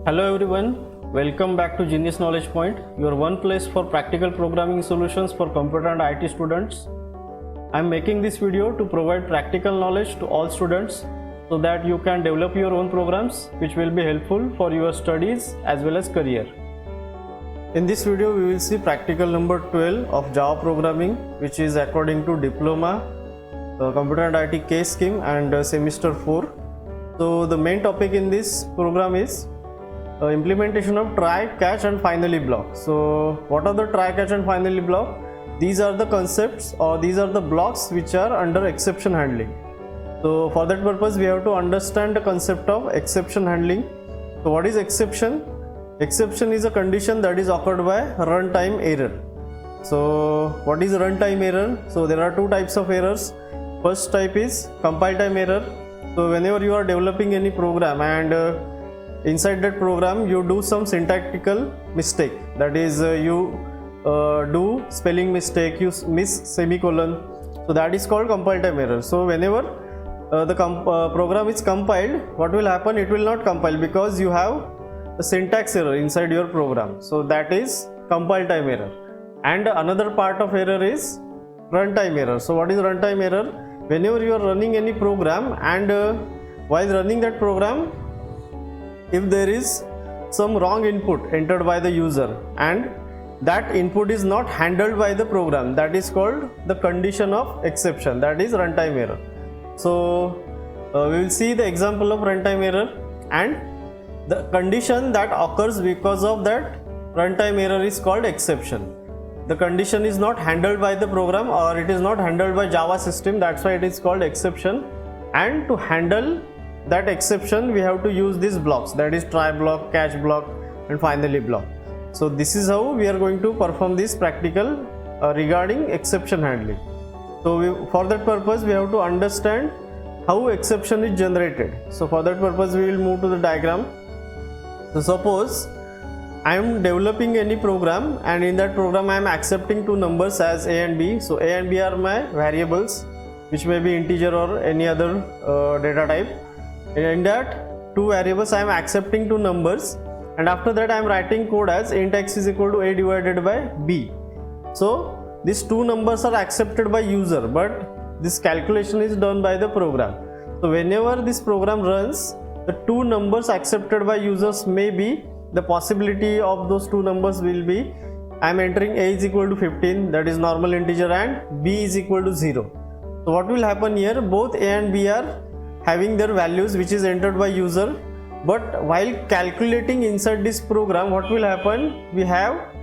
Hello everyone, welcome back to Genius Knowledge Point, your one place for practical programming solutions for computer and IT students. I am making this video to provide practical knowledge to all students so that you can develop your own programs which will be helpful for your studies as well as career. In this video we will see practical number 12 of Java programming, which is according to Diploma Computer and IT case scheme and semester 4. So the main topic in this program is implementation of try, catch and finally block. So what are the try, catch and finally block? These are the concepts or these are the blocks which are under exception handling. So for that purpose we have to understand the concept of exception handling. So what is exception? Exception is a condition that is occurred by runtime error. So what is runtime error? So there are two types of errors. First type is compile time error. So whenever you are developing any program and inside that program you do some syntactical mistake, that is you do spelling mistake, you miss semicolon, so that is called compile time error. So whenever the program is compiled, what will happen? It will not compile because you have a syntax error inside your program, so that is compile time error. And another part of error is runtime error. So what is runtime error? Whenever you are running any program and while running that program, if there is some wrong input entered by the user and that input is not handled by the program, that is called the condition of exception, that is runtime error. So we will see the example of runtime error, and the condition that occurs because of that runtime error is called exception. The condition is not handled by the program or it is not handled by Java system, that's why it is called exception. And to handle that exception we have to use these blocks, that is try block, catch block and finally block. So this is how we are going to perform this practical regarding exception handling. So for that purpose we have to understand how exception is generated. So for that purpose we will move to the diagram. So suppose I am developing any program and in that program I am accepting two numbers as a and b. So a and b are my variables which may be integer or any other data type. In that two variables I am accepting two numbers, and after that I am writing code as int x is equal to a divided by b. So these two numbers are accepted by user, but this calculation is done by the program. So whenever this program runs, the two numbers accepted by users may be, the possibility of those two numbers will be, I am entering a is equal to 15, that is normal integer, and b is equal to 0. So what will happen here? Both a and b are having their values which is entered by user, but while calculating inside this program, what will happen? We have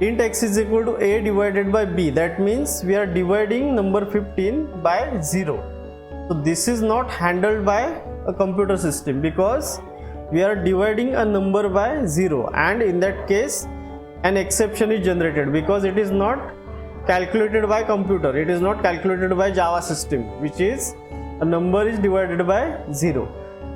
int x is equal to a divided by b, that means we are dividing number 15 by 0. So this is not handled by a computer system because we are dividing a number by 0, and in that case an exception is generated because it is not calculated by computer, it is not calculated by Java system, which is a number is divided by 0.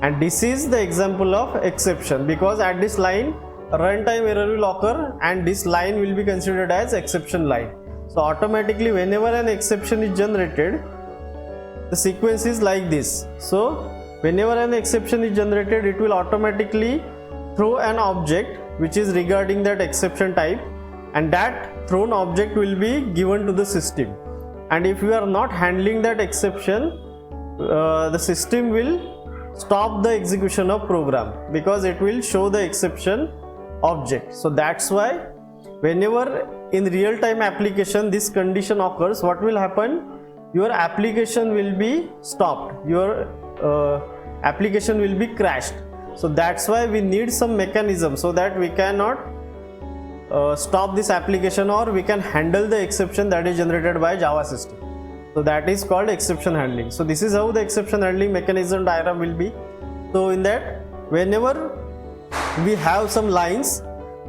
And this is the example of exception, because at this line a runtime error will occur and this line will be considered as exception line. So automatically whenever an exception is generated, the sequence is like this. So whenever an exception is generated, it will automatically throw an object which is regarding that exception type, and that thrown object will be given to the system. And if you are not handling that exception, the system will stop the execution of program because it will show the exception object. So that's why whenever in real-time application this condition occurs, what will happen? Your application will be stopped, your application will be crashed. So that's why we need some mechanism so that we cannot stop this application, or we can handle the exception that is generated by Java system. So that is called exception handling. So this is how the exception handling mechanism diagram will be. So in that, whenever we have some lines,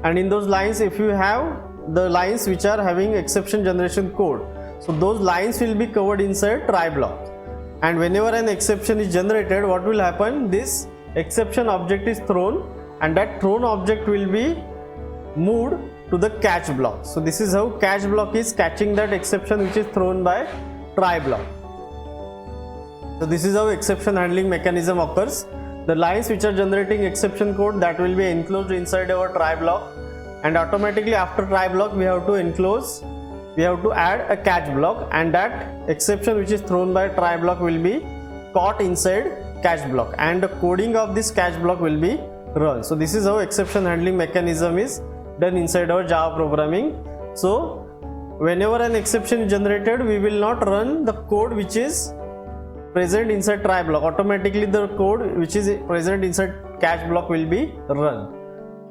and in those lines if you have the lines which are having exception generation code, so those lines will be covered inside try block. And whenever an exception is generated, what will happen? This exception object is thrown, and that thrown object will be moved to the catch block. So this is how catch block is catching that exception which is thrown by try block. So this is how exception handling mechanism occurs. the lines which are generating exception code, that will be enclosed inside our try block, and automatically after try block we have to add a catch block, and that exception which is thrown by try block will be caught inside catch block, and the coding of this catch block will be run. So this is how exception handling mechanism is done inside our Java programming. So whenever an exception is generated, we will not run the code which is present inside try block. Automatically the code which is present inside catch block will be run,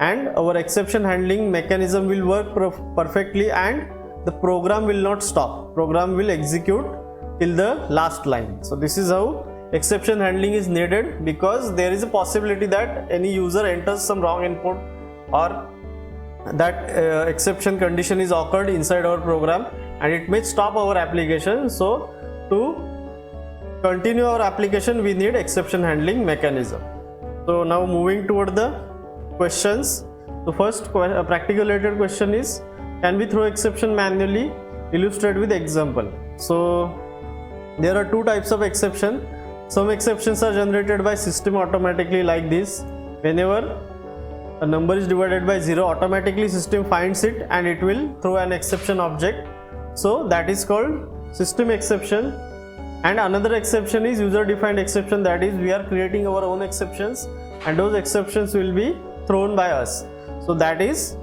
and our exception handling mechanism will work perfectly, and the program will not stop. Program will execute till the last line. So this is how exception handling is needed, because there is a possibility that any user enters some wrong input, or that exception condition is occurred inside our program, and it may stop our application. So to continue our application, we need exception handling mechanism. So now moving toward the questions. The first practical related question is, can we throw exception manually? Illustrate with example. So there are two types of exception. Some exceptions are generated by system automatically, like this. Whenever a number is divided by 0, automatically system finds it and it will throw an exception object. So that is called system exception. And another exception is user defined exception, that is we are creating our own exceptions and those exceptions will be thrown by us. So that is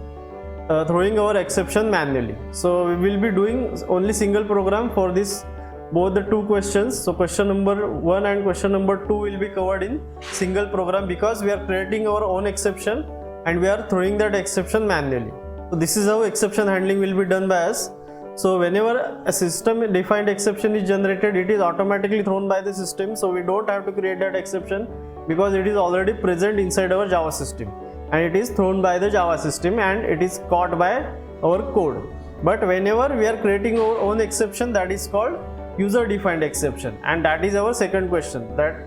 throwing our exception manually. So we will be doing only single program for this, both the two questions. So question number 1 and question number 2 will be covered in single program, because we are creating our own exception and we are throwing that exception manually. So this is how exception handling will be done by us. So whenever a system defined exception is generated, it is automatically thrown by the system. So we don't have to create that exception, because it is already present inside our Java system, and it is thrown by the Java system and it is caught by our code. But whenever we are creating our own exception, that is called user defined exception, and that is our second question, that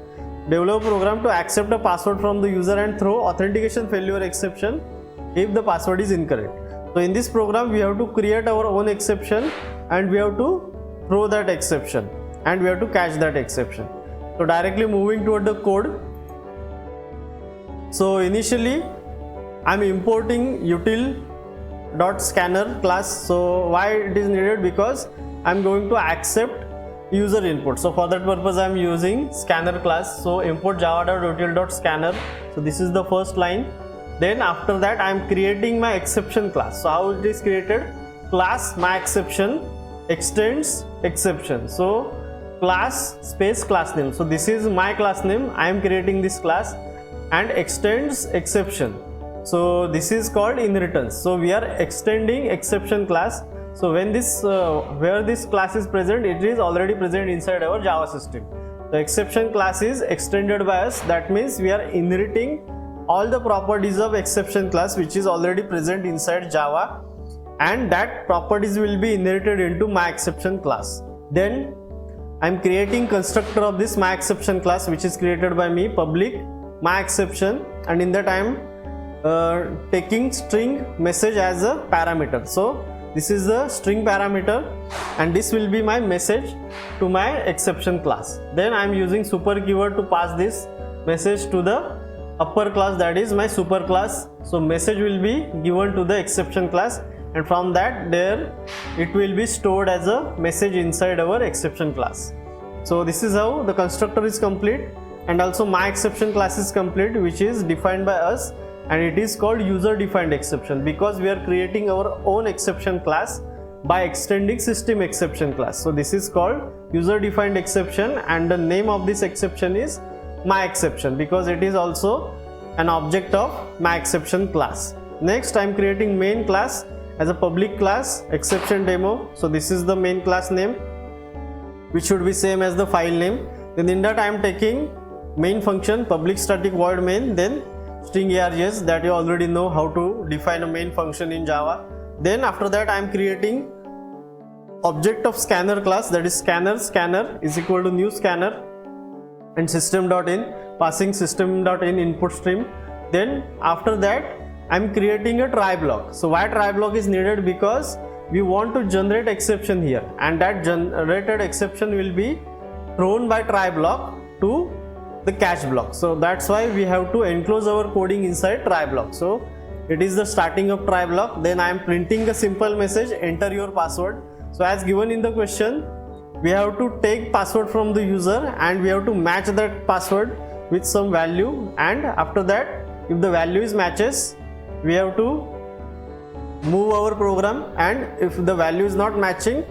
develop program to accept a password from the user and throw authentication failure exception if the password is incorrect. So in this program we have to create our own exception and we have to throw that exception and we have to catch that exception. So directly moving toward the code. So initially I am importing util.scanner class. So why it is needed? Because I am going to accept user input. So for that purpose I am using scanner class. So import java.util.scanner. So this is the first line. Then after that I am creating my exception class. So how it is created? Class my exception extends exception. So class space class name. So this is my class name. I am creating this class, and extends exception. So this is called inheritance. So we are extending exception class. So when this where this class is present, it is already present inside our Java system. The exception class is extended by us. That means we are inheriting all the properties of exception class which is already present inside Java, and that properties will be inherited into my exception class. Then I am creating constructor of this my exception class, which is created by me, public my exception, and in that I am taking string message as a parameter. So this is the string parameter and this will be my message to my exception class. Then I am using super keyword to pass this message to the upper class, that is my super class. So message will be given to the exception class, and from that there it will be stored as a message inside our exception class. So this is how the constructor is complete, and also my exception class is complete, which is defined by us, and it is called user defined exception because we are creating our own exception class by extending system exception class. So this is called user defined exception, and the name of this exception is my exception because it is also an object of my exception class. Next I am creating main class as a public class, exception demo. So this is the main class name, which should be same as the file name. Then in that I am taking main function, public static void main, then string args, that you already know how to define a main function in Java. Then after that I am creating object of scanner class, that is scanner is equal to new scanner, and system.in, passing system.in input stream. Then after that I am creating a try block. So why try block is needed? Because we want to generate exception here, and that generated exception will be thrown by try block to the catch block. So that's why we have to enclose our coding inside try block. So it is the starting of try block. Then I am printing a simple message, enter your password. So as given in the question, we have to take password from the user and we have to match that password with some value, and after that, if the value is matches, we have to move our program, and if the value is not matching,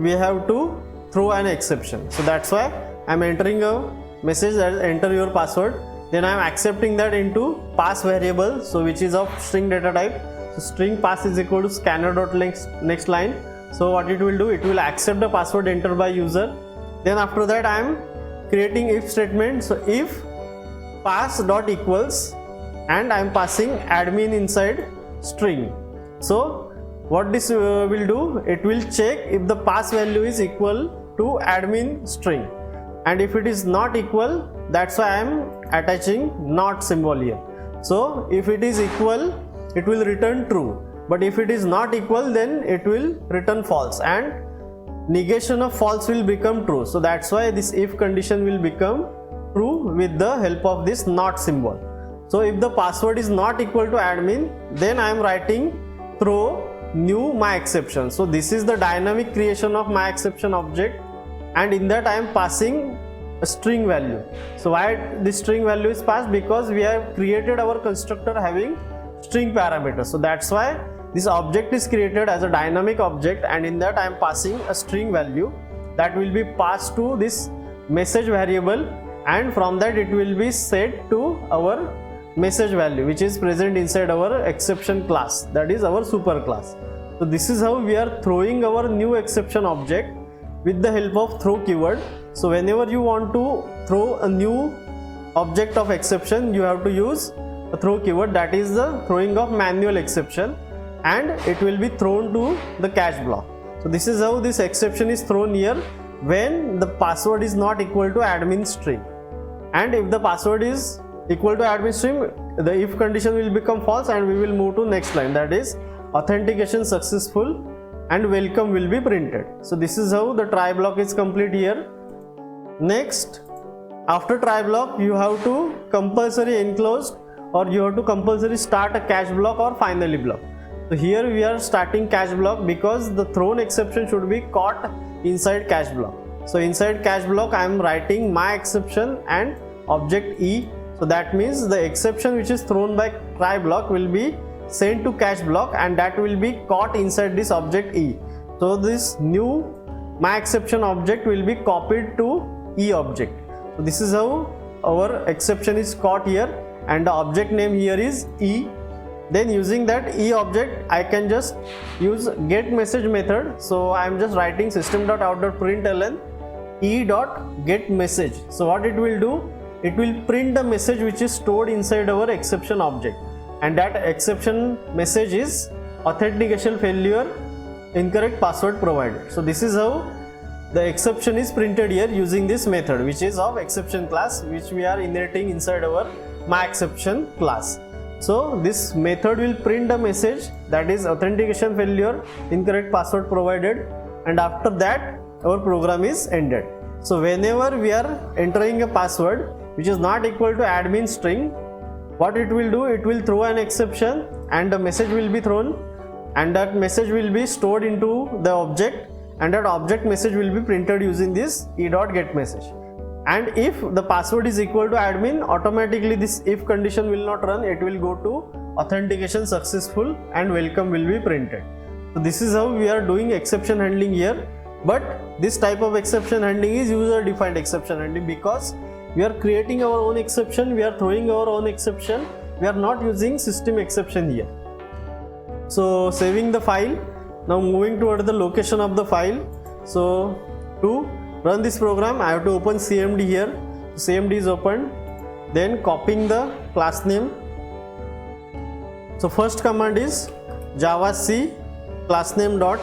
we have to throw an exception. So that's why I am entering a message that enter your password. Then I am accepting that into pass variable, so which is of string data type. So string pass is equal to scanner.next line. So what it will do, it will accept the password entered by user. Then after that I am creating if statement. So if pass dot equals, and I am passing admin inside string. So what this will do, it will check if the pass value is equal to admin string, and if it is not equal, that's why I am attaching not symbol here. So if it is equal, it will return true, but if it is not equal, then it will return false, and negation of false will become true. So that's why this if condition will become true with the help of this not symbol. So if the password is not equal to admin, then I am writing throw new my exception. So this is the dynamic creation of my exception object, and in that I am passing a string value. So why this string value is passed? Because we have created our constructor having string parameters. So that's why this object is created as a dynamic object, and in that I am passing a string value that will be passed to this message variable, and from that it will be set to our message value which is present inside our exception class, that is our super class. So this is how we are throwing our new exception object with the help of throw keyword. So whenever you want to throw a new object of exception, you have to use a throw keyword, that is the throwing of manual exception, and it will be thrown to the catch block. So this is how this exception is thrown here when the password is not equal to admin string, and if the password is equal to admin string, the if condition will become false, and we will move to next line, that is authentication successful and welcome will be printed. So this is how the try block is complete here. Next, after try block, you have to compulsory enclosed, or you have to compulsory start a catch block or finally block. So here we are starting catch block because the thrown exception should be caught inside catch block. So inside catch block I am writing my exception and object E. So that means the exception which is thrown by try block will be sent to catch block, and that will be caught inside this object E. So this new my exception object will be copied to E object. So this is how our exception is caught here, and the object name here is E. Then using that E object I can just use get message method. So I am just writing system.out.println E.get message. So what it will do, it will print the message which is stored inside our exception object, and that exception message is authentication failure, incorrect password provided. So this is how the exception is printed here using this method, which is of exception class, which we are inheriting inside our myException class. So this method will print the message that is authentication failure, incorrect password provided, and after that our program is ended. So whenever we are entering a password which is not equal to admin string, what it will do, it will throw an exception and the message will be thrown, and that message will be stored into the object, and that object message will be printed using this E.get message. And if the password is equal to admin, automatically this if condition will not run, it will go to authentication successful and welcome will be printed. So this is how we are doing exception handling here, but this type of exception handling is user defined exception handling, because we are creating our own exception, we are throwing our own exception, we are not using system exception here. So saving the file, now moving toward the location of the file. So to run this program I have to open CMD here. So CMD is opened, then copying the class name. So first command is javac class name dot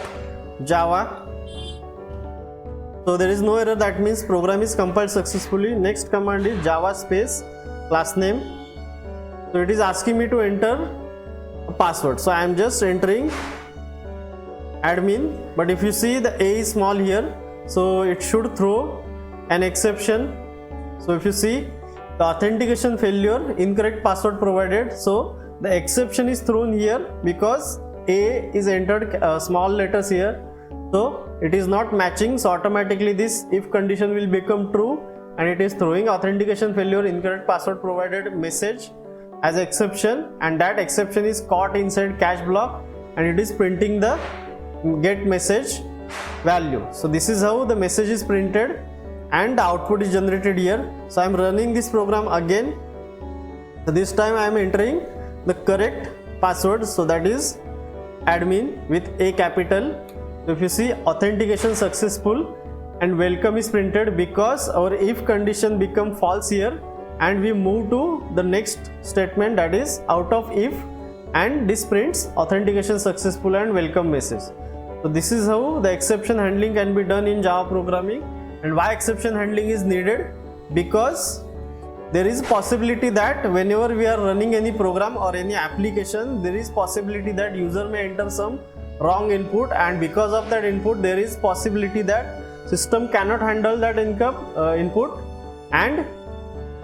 java. So there is no error, that means program is compiled successfully. Next command is java space class name. So it is asking me to enter a password, so I am just entering admin, but if you see the A is small here, so it should throw an exception. So if you see the authentication failure, incorrect password provided. So the exception is thrown here because A is entered small letters here, so it is not matching. So automatically this if condition will become true, and it is throwing authentication failure, incorrect password provided message as exception, and that exception is caught inside catch block, and it is printing the get message value. So this is how the message is printed and the output is generated here. So I am running this program again. So this time I am entering the correct password, so that is admin with A capital. So if you see, authentication successful and welcome is printed because our if condition become false here, and we move to the next statement, that is out of if, and this prints authentication successful and welcome message. So this is how the exception handling can be done in Java programming. And why exception handling is needed? Because there is possibility that whenever we are running any program or any application, there is possibility that user may enter some wrong input, and because of that input there is possibility that system cannot handle that input, and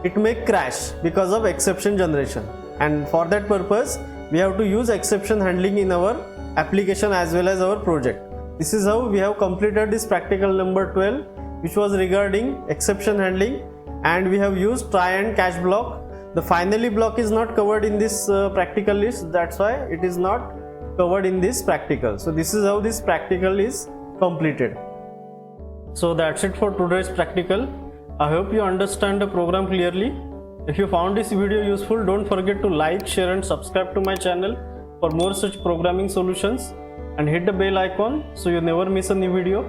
it may crash because of exception generation. And for that purpose we have to use exception handling in our application as well as our project. This is how we have completed this practical number 12, which was regarding exception handling, and we have used try and catch block. The finally block is not covered in this practical list, that's why it is not covered in this practical. So this is how this practical is completed. So that's it for today's practical. I hope you understand the program clearly. If you found this video useful, don't forget to like, share and subscribe to my channel for more such programming solutions, and hit the bell icon so you never miss a new video.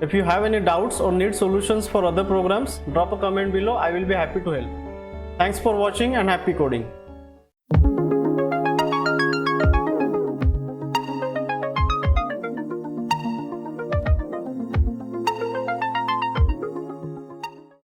If you have any doubts or need solutions for other programs, drop a comment below. I will be happy to help. Thanks for watching and happy coding.